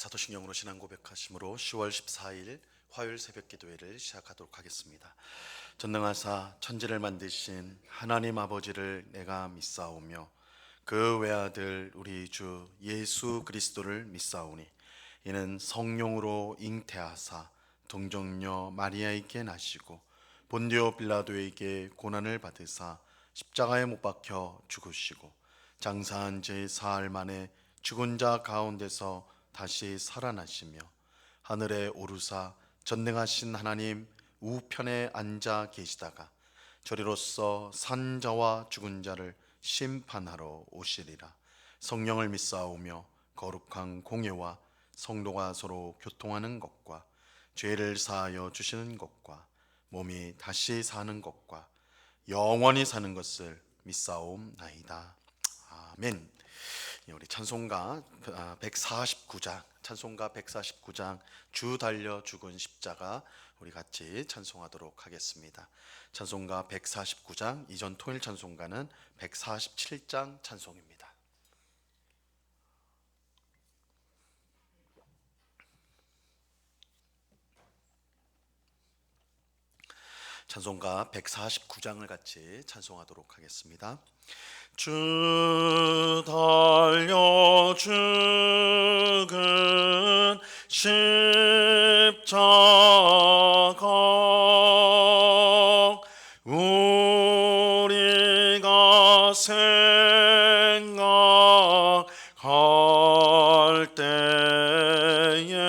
사도신경으로 신앙 고백하심으로 10월 14일 화요일 새벽 기도회를 시작하도록 하겠습니다. 전능하사 천지를 만드신 하나님 아버지를 내가 믿사오며 그 외아들 우리 주 예수 그리스도를 믿사오니 이는 성령으로 잉태하사 동정녀 마리아에게 나시고 본디오 빌라도에게 고난을 받으사 십자가에 못 박혀 죽으시고 장사한 지 사흘 만에 죽은 자 가운데서 다시 살아나시며 하늘에 오르사 전능하신 하나님 우편에 앉아 계시다가 저리로서 산 자와 죽은 자를 심판하러 오시리라. 성령을 믿사오며 거룩한 공예와 성도가 서로 교통하는 것과 죄를 사하여 주시는 것과 몸이 다시 사는 것과 영원히 사는 것을 믿사옵나이다. 아멘. 우리 찬송가 149장, 찬송가 149장 주 달려 죽은 십자가 우리 같이 찬송하도록 하겠습니다. 찬송가 149장, 이전 토일 찬송가는 147장 찬송입니다. 찬송가 149장을 같이 찬송하도록 하겠습니다. 주 달려 죽은 십자가 우리가 생각할 때에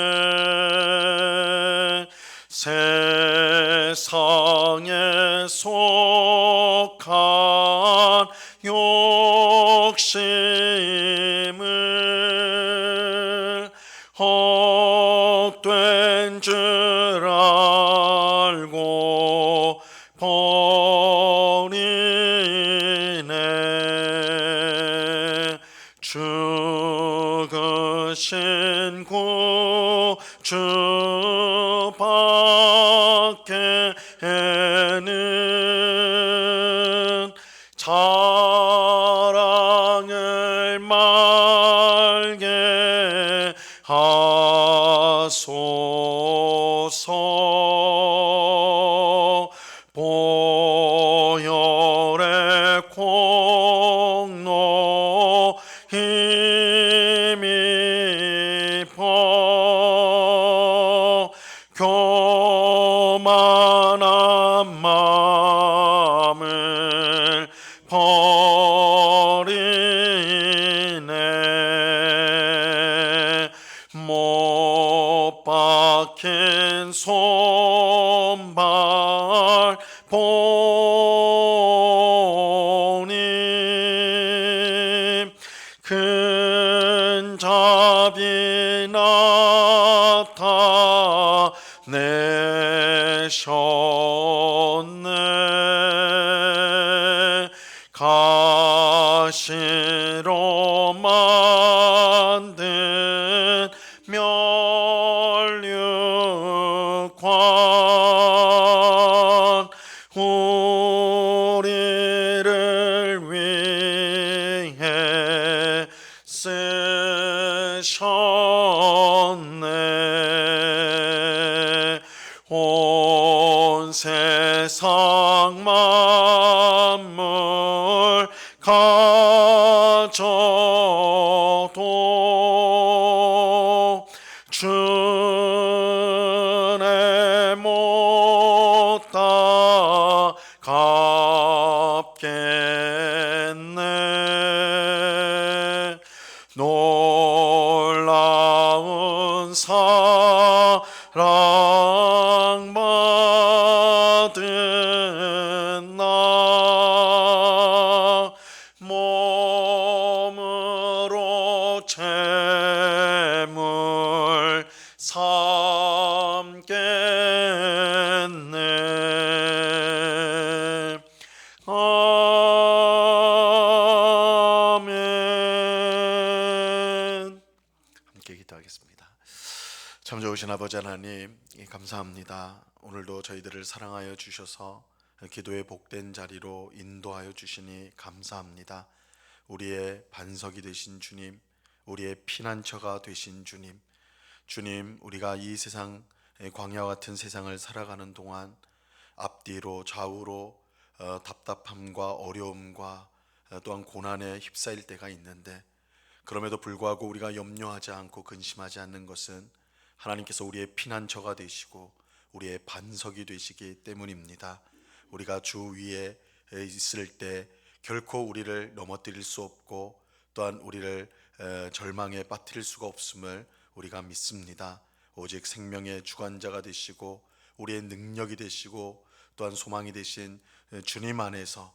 세상에 속한 욕심을 헛된 줄 알고 버리네. 죽으신 구주 밖에는 자랑을 말게 하소서. 보혈의 공로 힘입어 교만한 마음을 버리네. 못 박힌 손발 보니 큰 자비 나타내셨네. 가시로 만든 면류관 우리를 위해 쓰셨네. 온 세상 만물 가져도 주의 못 갚겠네. 놀라운 사랑 받은 나 몸으로 재물 삼겠네. 아멘. 함께 기도하겠습니다. 참 좋으신 아버지 하나님, 감사합니다. 오늘도 저희들을 사랑하여 주셔서 기도의 복된 자리로 인도하여 주시니 감사합니다. 우리의 반석이 되신 주님, 우리의 피난처가 되신 주님, 주님, 우리가 이 세상 광야와 같은 세상을 살아가는 동안 앞뒤로 좌우로 답답함과 어려움과 또한 고난에 휩싸일 때가 있는데, 그럼에도 불구하고 우리가 염려하지 않고 근심하지 않는 것은 하나님께서 우리의 피난처가 되시고 우리의 반석이 되시기 때문입니다. 우리가 주 위에 있을 때 결코 우리를 넘어뜨릴 수 없고 또한 우리를 절망에 빠뜨릴 수가 없음을 우리가 믿습니다. 오직 생명의 주관자가 되시고 우리의 능력이 되시고 또한 소망이 되신 주님 안에서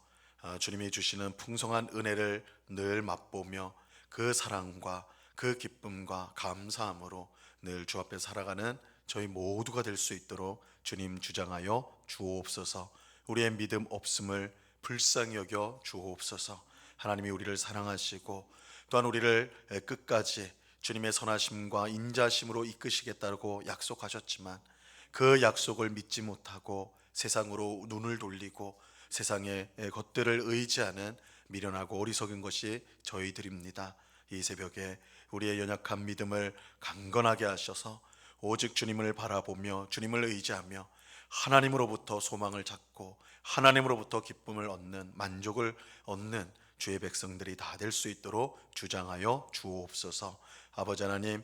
주님이 주시는 풍성한 은혜를 늘 맛보며 그 사랑과 그 기쁨과 감사함으로 늘 주 앞에 살아가는 저희 모두가 될 수 있도록 주님 주장하여 주옵소서. 우리의 믿음 없음을 불쌍히 여겨 주옵소서. 하나님이 우리를 사랑하시고 또한 우리를 끝까지 주님의 선하심과 인자심으로 이끄시겠다고 약속하셨지만 그 약속을 믿지 못하고 세상으로 눈을 돌리고 세상의 것들을 의지하는 미련하고 어리석은 것이 저희들입니다. 이 새벽에 우리의 연약한 믿음을 강건하게 하셔서 오직 주님을 바라보며 주님을 의지하며 하나님으로부터 소망을 찾고 하나님으로부터 기쁨을 얻는, 만족을 얻는 주의 백성들이 다 될 수 있도록 주장하여 주옵소서. 아버지 하나님,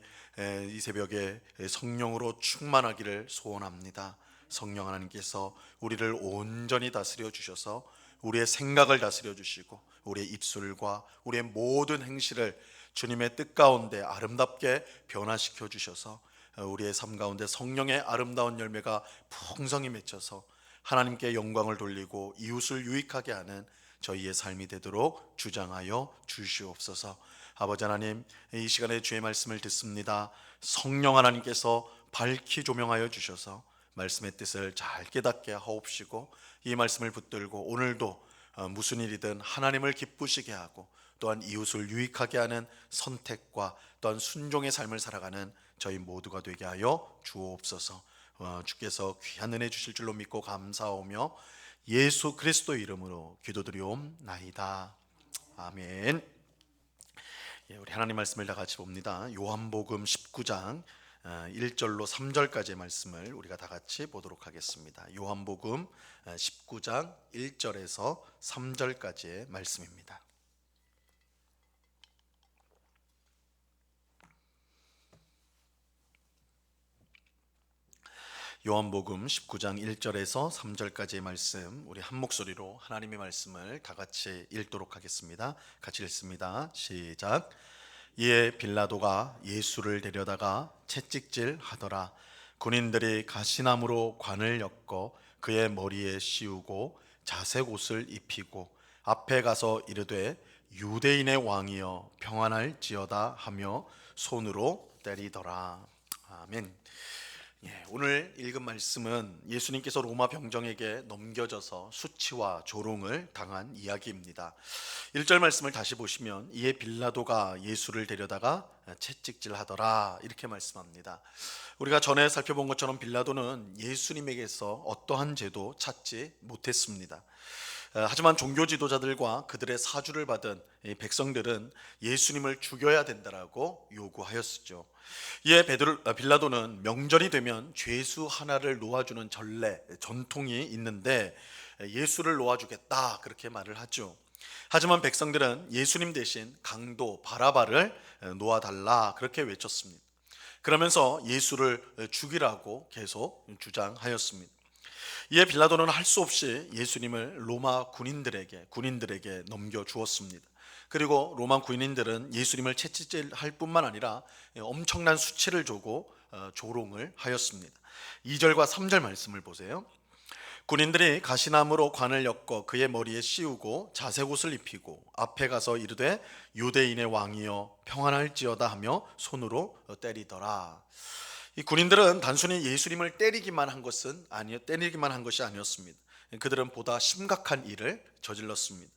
이 새벽에 성령으로 충만하기를 소원합니다. 성령 하나님께서 우리를 온전히 다스려 주셔서 우리의 생각을 다스려 주시고 우리의 입술과 우리의 모든 행실을 주님의 뜻 가운데 아름답게 변화시켜 주셔서 우리의 삶 가운데 성령의 아름다운 열매가 풍성히 맺혀서 하나님께 영광을 돌리고 이웃을 유익하게 하는 저희의 삶이 되도록 주장하여 주시옵소서. 아버지 하나님, 이 시간에 주의 말씀을 듣습니다. 성령 하나님께서 밝히 조명하여 주셔서 말씀의 뜻을 잘 깨닫게 하옵시고 이 말씀을 붙들고 오늘도 무슨 일이든 하나님을 기쁘시게 하고 또한 이웃을 유익하게 하는 선택과 또한 순종의 삶을 살아가는 저희 모두가 되게 하여 주옵소서. 주께서 귀한 은혜 주실 줄로 믿고 감사하오며 예수 그리스도 이름으로 기도드리옵나이다. 아멘. 우리 하나님 말씀을 다 같이 봅니다. 요한복음 19장 1절로 3절까지의 말씀을 우리가 다 같이 보도록 하겠습니다. 요한복음 19장 1절에서 3절까지의 말씀입니다. 요한복음 19장 1절에서 3절까지의 말씀, 우리 한 목소리로 하나님의 말씀을 다 같이 읽도록 하겠습니다. 같이 읽습니다. 시작. 이에 빌라도가 예수를 데려다가 채찍질 하더라. 군인들이 가시나무로 관을 엮어 그의 머리에 씌우고 자색 옷을 입히고 앞에 가서 이르되 유대인의 왕이여 평안할지어다 하며 손으로 때리더라. 아멘. 오늘 읽은 말씀은 예수님께서 로마 병정에게 넘겨져서 수치와 조롱을 당한 이야기입니다. 1절 말씀을 다시 보시면 이에 빌라도가 예수를 데려다가 채찍질 하더라 이렇게 말씀합니다. 우리가 전에 살펴본 것처럼 빌라도는 예수님에게서 어떠한 죄도 찾지 못했습니다. 하지만 종교 지도자들과 그들의 사주를 받은 백성들은 예수님을 죽여야 된다라고 요구하였죠. 이에 빌라도는 명절이 되면 죄수 하나를 놓아주는 전통이 있는데 예수를 놓아주겠다 그렇게 말을 하죠. 하지만 백성들은 예수님 대신 강도 바라바를 놓아달라 그렇게 외쳤습니다. 그러면서 예수를 죽이라고 계속 주장하였습니다. 이에 빌라도는 할 수 없이 예수님을 로마 군인들에게 넘겨주었습니다. 그리고 로마 군인들은 예수님을 채찍질할 뿐만 아니라 엄청난 수치를 주고 조롱을 하였습니다. 2절과 3절 말씀을 보세요. 군인들이 가시나무로 관을 엮어 그의 머리에 씌우고 자색 옷을 입히고 앞에 가서 이르되 유대인의 왕이여 평안할지어다 하며 손으로 때리더라. 이 군인들은 단순히 예수님을 때리기만 한 것이 아니었습니다. 그들은 보다 심각한 일을 저질렀습니다.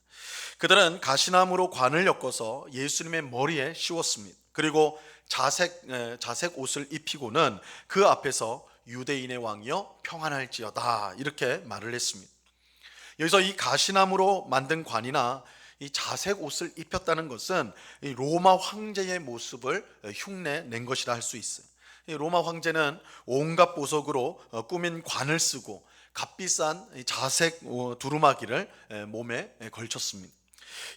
그들은 가시나무로 관을 엮어서 예수님의 머리에 씌웠습니다. 그리고 자색 옷을 입히고는 그 앞에서 유대인의 왕이여 평안할지어다 이렇게 말을 했습니다. 여기서 이 가시나무로 만든 관이나 이 자색 옷을 입혔다는 것은 이 로마 황제의 모습을 흉내 낸 것이라 할 수 있어요. 로마 황제는 온갖 보석으로 꾸민 관을 쓰고 값비싼 자색 두루마기를 몸에 걸쳤습니다.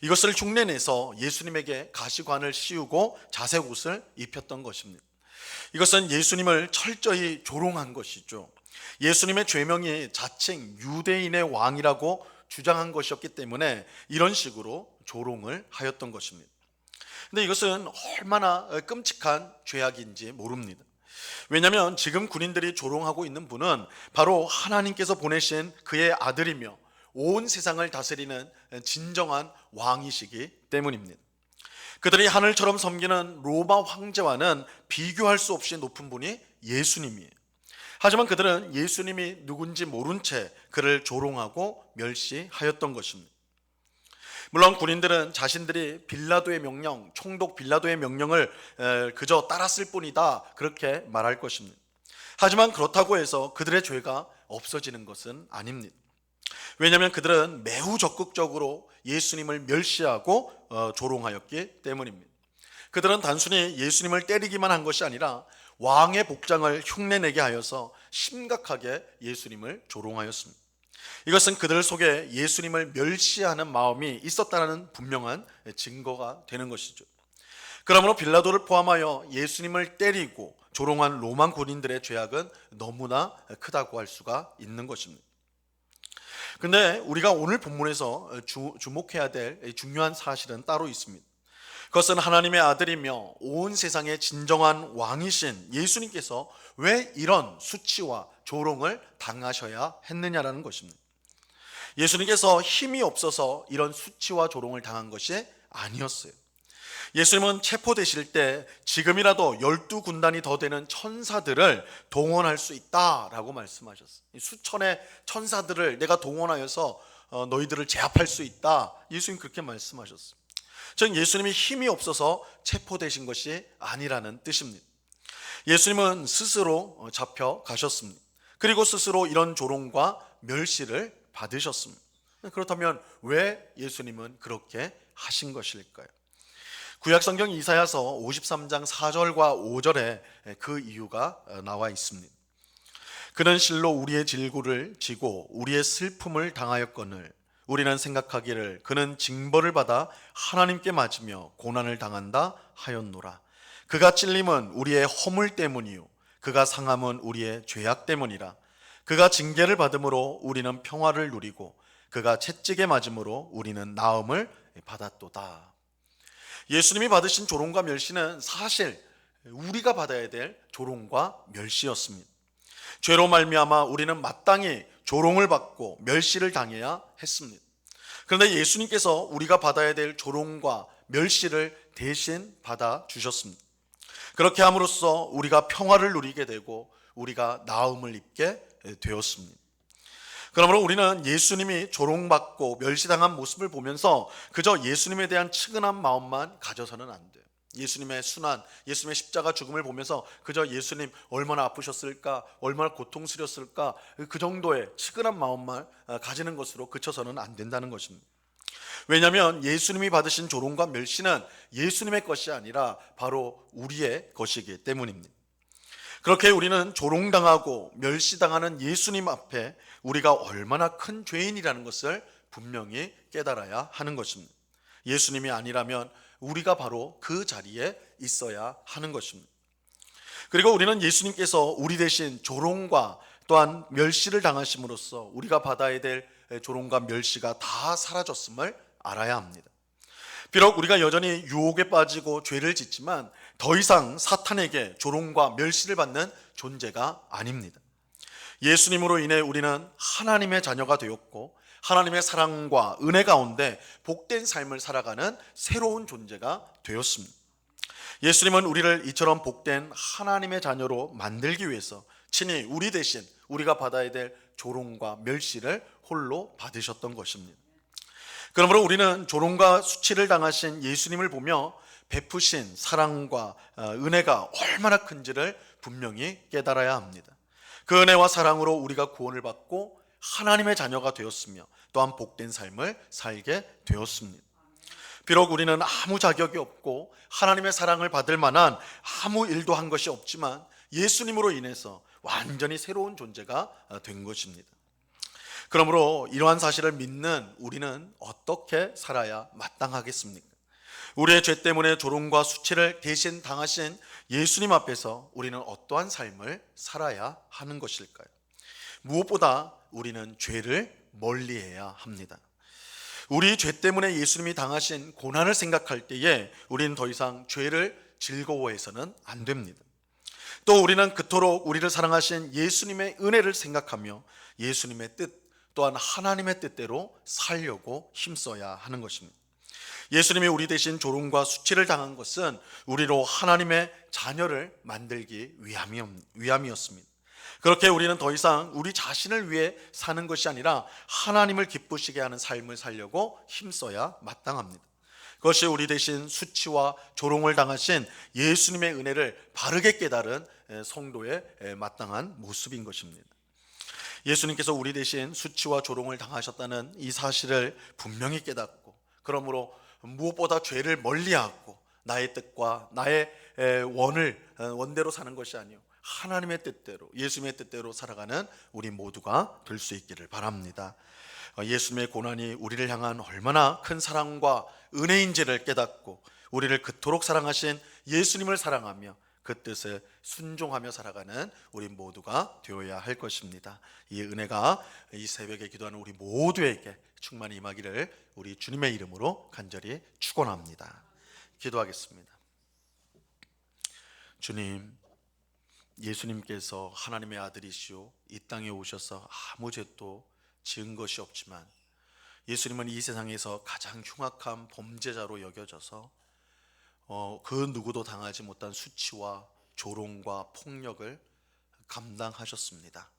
이것을 흉내내서 예수님에게 가시관을 씌우고 자색 옷을 입혔던 것입니다. 이것은 예수님을 철저히 조롱한 것이죠. 예수님의 죄명이 자칭 유대인의 왕이라고 주장한 것이었기 때문에 이런 식으로 조롱을 하였던 것입니다. 근데 이것은 얼마나 끔찍한 죄악인지 모릅니다. 왜냐하면 지금 군인들이 조롱하고 있는 분은 바로 하나님께서 보내신 그의 아들이며 온 세상을 다스리는 진정한 왕이시기 때문입니다. 그들이 하늘처럼 섬기는 로마 황제와는 비교할 수 없이 높은 분이 예수님이에요. 하지만 그들은 예수님이 누군지 모른 채 그를 조롱하고 멸시하였던 것입니다. 물론 군인들은 자신들이 빌라도의 명령, 총독 빌라도의 명령을 그저 따랐을 뿐이다, 그렇게 말할 것입니다. 하지만 그렇다고 해서 그들의 죄가 없어지는 것은 아닙니다. 왜냐하면 그들은 매우 적극적으로 예수님을 멸시하고 조롱하였기 때문입니다. 그들은 단순히 예수님을 때리기만 한 것이 아니라 왕의 복장을 흉내내게 하여서 심각하게 예수님을 조롱하였습니다. 이것은 그들 속에 예수님을 멸시하는 마음이 있었다는 분명한 증거가 되는 것이죠. 그러므로 빌라도를 포함하여 예수님을 때리고 조롱한 로마 군인들의 죄악은 너무나 크다고 할 수가 있는 것입니다. 근데 우리가 오늘 본문에서 주목해야 될 중요한 사실은 따로 있습니다. 그것은 하나님의 아들이며 온 세상의 진정한 왕이신 예수님께서 왜 이런 수치와 조롱을 당하셔야 했느냐라는 것입니다. 예수님께서 힘이 없어서 이런 수치와 조롱을 당한 것이 아니었어요. 예수님은 체포되실 때 지금이라도 12군단이 더 되는 천사들을 동원할 수 있다라고 말씀하셨어요. 수천의 천사들을 내가 동원하여서 너희들을 제압할 수 있다, 예수님 그렇게 말씀하셨어요. 즉 예수님이 힘이 없어서 체포되신 것이 아니라는 뜻입니다. 예수님은 스스로 잡혀가셨습니다. 그리고 스스로 이런 조롱과 멸시를 받으셨습니다. 그렇다면 왜 예수님은 그렇게 하신 것일까요? 구약성경 이사야서 53장 4절과 5절에 그 이유가 나와 있습니다. 그는 실로 우리의 질고를 지고 우리의 슬픔을 당하였거늘 우리는 생각하기를 그는 징벌을 받아 하나님께 맞으며 고난을 당한다 하였노라. 그가 찔림은 우리의 허물 때문이요 그가 상함은 우리의 죄악 때문이라. 그가 징계를 받음으로 우리는 평화를 누리고 그가 채찍에 맞음으로 우리는 나음을 받았도다. 예수님이 받으신 조롱과 멸시는 사실 우리가 받아야 될 조롱과 멸시였습니다. 죄로 말미암아 우리는 마땅히 조롱을 받고 멸시를 당해야 했습니다. 그런데 예수님께서 우리가 받아야 될 조롱과 멸시를 대신 받아 주셨습니다. 그렇게 함으로써 우리가 평화를 누리게 되고 우리가 나음을 입게 되었습니다. 그러므로 우리는 예수님이 조롱받고 멸시당한 모습을 보면서 그저 예수님에 대한 측은한 마음만 가져서는 안 돼요. 예수님의 순환, 예수님의 십자가 죽음을 보면서 그저 예수님 얼마나 아프셨을까, 얼마나 고통스렸을까, 그 정도의 측은한 마음만 가지는 것으로 그쳐서는 안 된다는 것입니다. 왜냐하면 예수님이 받으신 조롱과 멸시는 예수님의 것이 아니라 바로 우리의 것이기 때문입니다. 그렇게 우리는 조롱당하고 멸시당하는 예수님 앞에 우리가 얼마나 큰 죄인이라는 것을 분명히 깨달아야 하는 것입니다. 예수님이 아니라면 우리가 바로 그 자리에 있어야 하는 것입니다. 그리고 우리는 예수님께서 우리 대신 조롱과 또한 멸시를 당하심으로써 우리가 받아야 될 조롱과 멸시가 다 사라졌음을 알아야 합니다. 비록 우리가 여전히 유혹에 빠지고 죄를 짓지만 더 이상 사탄에게 조롱과 멸시를 받는 존재가 아닙니다. 예수님으로 인해 우리는 하나님의 자녀가 되었고 하나님의 사랑과 은혜 가운데 복된 삶을 살아가는 새로운 존재가 되었습니다. 예수님은 우리를 이처럼 복된 하나님의 자녀로 만들기 위해서 친히 우리 대신 우리가 받아야 될 조롱과 멸시를 홀로 받으셨던 것입니다. 그러므로 우리는 조롱과 수치를 당하신 예수님을 보며 베푸신 사랑과 은혜가 얼마나 큰지를 분명히 깨달아야 합니다. 그 은혜와 사랑으로 우리가 구원을 받고 하나님의 자녀가 되었으며 또한 복된 삶을 살게 되었습니다. 비록 우리는 아무 자격이 없고 하나님의 사랑을 받을 만한 아무 일도 한 것이 없지만 예수님으로 인해서 완전히 새로운 존재가 된 것입니다. 그러므로 이러한 사실을 믿는 우리는 어떻게 살아야 마땅하겠습니까? 우리의 죄 때문에 조롱과 수치를 대신 당하신 예수님 앞에서 우리는 어떠한 삶을 살아야 하는 것일까요? 무엇보다 우리는 죄를 멀리해야 합니다. 우리 죄 때문에 예수님이 당하신 고난을 생각할 때에 우리는 더 이상 죄를 즐거워해서는 안 됩니다. 또 우리는 그토록 우리를 사랑하신 예수님의 은혜를 생각하며 예수님의 뜻 또한 하나님의 뜻대로 살려고 힘써야 하는 것입니다. 예수님이 우리 대신 조롱과 수치를 당한 것은 우리로 하나님의 자녀를 만들기 위함이었습니다. 그렇게 우리는 더 이상 우리 자신을 위해 사는 것이 아니라 하나님을 기쁘시게 하는 삶을 살려고 힘써야 마땅합니다. 그것이 우리 대신 수치와 조롱을 당하신 예수님의 은혜를 바르게 깨달은 성도의 마땅한 모습인 것입니다. 예수님께서 우리 대신 수치와 조롱을 당하셨다는 이 사실을 분명히 깨닫고, 그러므로 무엇보다 죄를 멀리하고 나의 뜻과 나의 원대로 사는 것이 아니요 하나님의 뜻대로, 예수님의 뜻대로 살아가는 우리 모두가 될 수 있기를 바랍니다. 예수님의 고난이 우리를 향한 얼마나 큰 사랑과 은혜인지를 깨닫고 우리를 그토록 사랑하신 예수님을 사랑하며 그 뜻에 순종하며 살아가는 우리 모두가 되어야 할 것입니다. 이 은혜가 이 새벽에 기도하는 우리 모두에게 충만히 임하기를 우리 주님의 이름으로 간절히 축원합니다. 기도하겠습니다. 주님, 예수님께서 하나님의 아들이시오 이 땅에 오셔서 아무 죄도 지은 것이 없지만 예수님은 이 세상에서 가장 흉악한 범죄자로 여겨져서 그 누구도 당하지 못한 수치와 조롱과 폭력을 감당하셨습니다.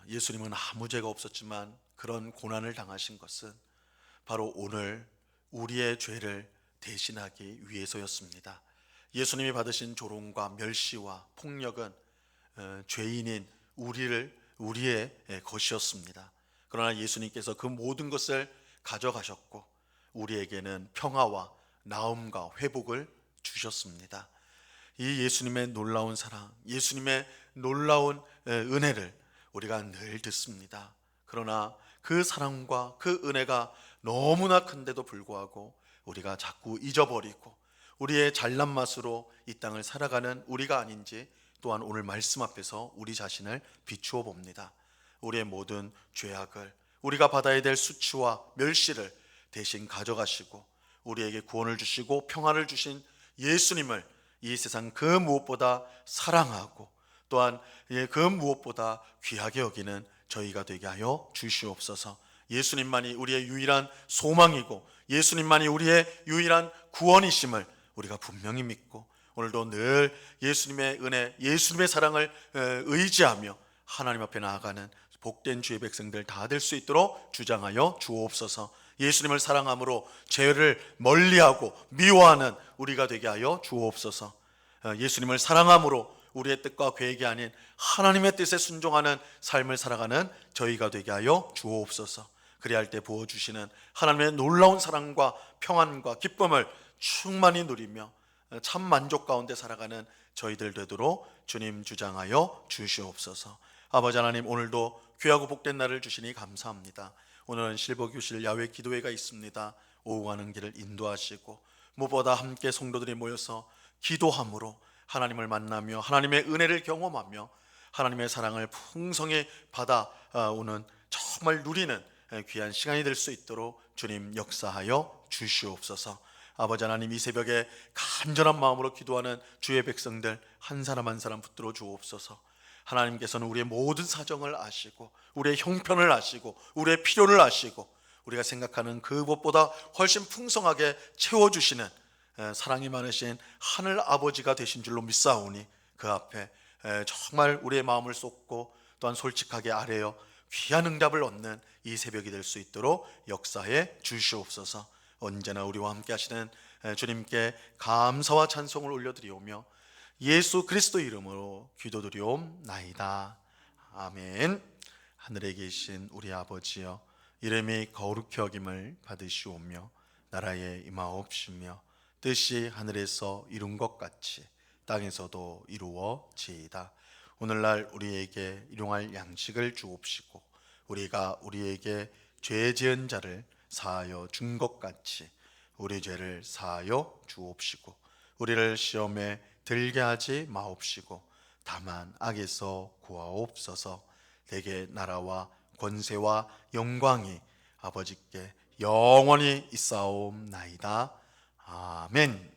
예수님은 아무 죄가 없었지만 그런 고난을 당하신 것은 바로 오늘 우리의 죄를 대신하기 위해서였습니다. 예수님이 받으신 조롱과 멸시와 폭력은 죄인인 우리의 것이었습니다. 그러나 예수님께서 그 모든 것을 가져가셨고 우리에게는 평화와 나음과 회복을 주셨습니다. 이 예수님의 놀라운 사랑, 예수님의 놀라운 은혜를 우리가 늘 듣습니다. 그러나 그 사랑과 그 은혜가 너무나 큰데도 불구하고 우리가 자꾸 잊어버리고 우리의 잘난 맛으로 이 땅을 살아가는 우리가 아닌지 또한 오늘 말씀 앞에서 우리 자신을 비추어 봅니다. 우리의 모든 죄악을, 우리가 받아야 될 수치와 멸시를 대신 가져가시고 우리에게 구원을 주시고 평화를 주신 예수님을 이 세상 그 무엇보다 사랑하고 또한 그 무엇보다 귀하게 여기는 저희가 되게 하여 주시옵소서. 예수님만이 우리의 유일한 소망이고 예수님만이 우리의 유일한 구원이심을 우리가 분명히 믿고 오늘도 늘 예수님의 은혜, 예수님의 사랑을 의지하며 하나님 앞에 나아가는 복된 주의 백성들 다 될 수 있도록 주장하여 주옵소서. 예수님을 사랑함으로 죄를 멀리하고 미워하는 우리가 되게 하여 주옵소서. 예수님을 사랑함으로 우리의 뜻과 계획이 아닌 하나님의 뜻에 순종하는 삶을 살아가는 저희가 되게 하여 주옵소서. 그리할 때 부어주시는 하나님의 놀라운 사랑과 평안과 기쁨을 충만히 누리며 참 만족 가운데 살아가는 저희들 되도록 주님 주장하여 주시옵소서. 아버지 하나님, 오늘도 귀하고 복된 날을 주시니 감사합니다. 오늘은 실버교실 야외 기도회가 있습니다. 오후 가는 길을 인도하시고 무엇보다 함께 성도들이 모여서 기도함으로 하나님을 만나며 하나님의 은혜를 경험하며 하나님의 사랑을 풍성히 받아오는 정말 누리는 귀한 시간이 될 수 있도록 주님 역사하여 주시옵소서. 아버지 하나님, 이 새벽에 간절한 마음으로 기도하는 주의 백성들 한 사람 한 사람 붙들어 주옵소서. 하나님께서는 우리의 모든 사정을 아시고 우리의 형편을 아시고 우리의 필요를 아시고 우리가 생각하는 그것보다 훨씬 풍성하게 채워주시는 사랑이 많으신 하늘 아버지가 되신 줄로 믿사오니 그 앞에 정말 우리의 마음을 쏟고 또한 솔직하게 아뢰어 귀한 응답을 얻는 이 새벽이 될 수 있도록 역사해 주시옵소서. 언제나 우리와 함께 하시는 주님께 감사와 찬송을 올려드리오며 예수 그리스도 이름으로 기도드리옵나이다. 아멘. 하늘에 계신 우리 아버지여, 이름이 거룩히 여김을 받으시오며 나라에 임하옵시며 뜻이 하늘에서 이룬 것 같이 땅에서도 이루어지이다. 오늘날 우리에게 일용할 양식을 주옵시고 우리가 우리에게 죄 지은 자를 사하여 준 것 같이 우리 죄를 사하여 주옵시고 우리를 시험에 들게 하지 마옵시고 다만 악에서 구하옵소서. 대개 나라와 권세와 영광이 아버지께 영원히 있사옵나이다. 아멘.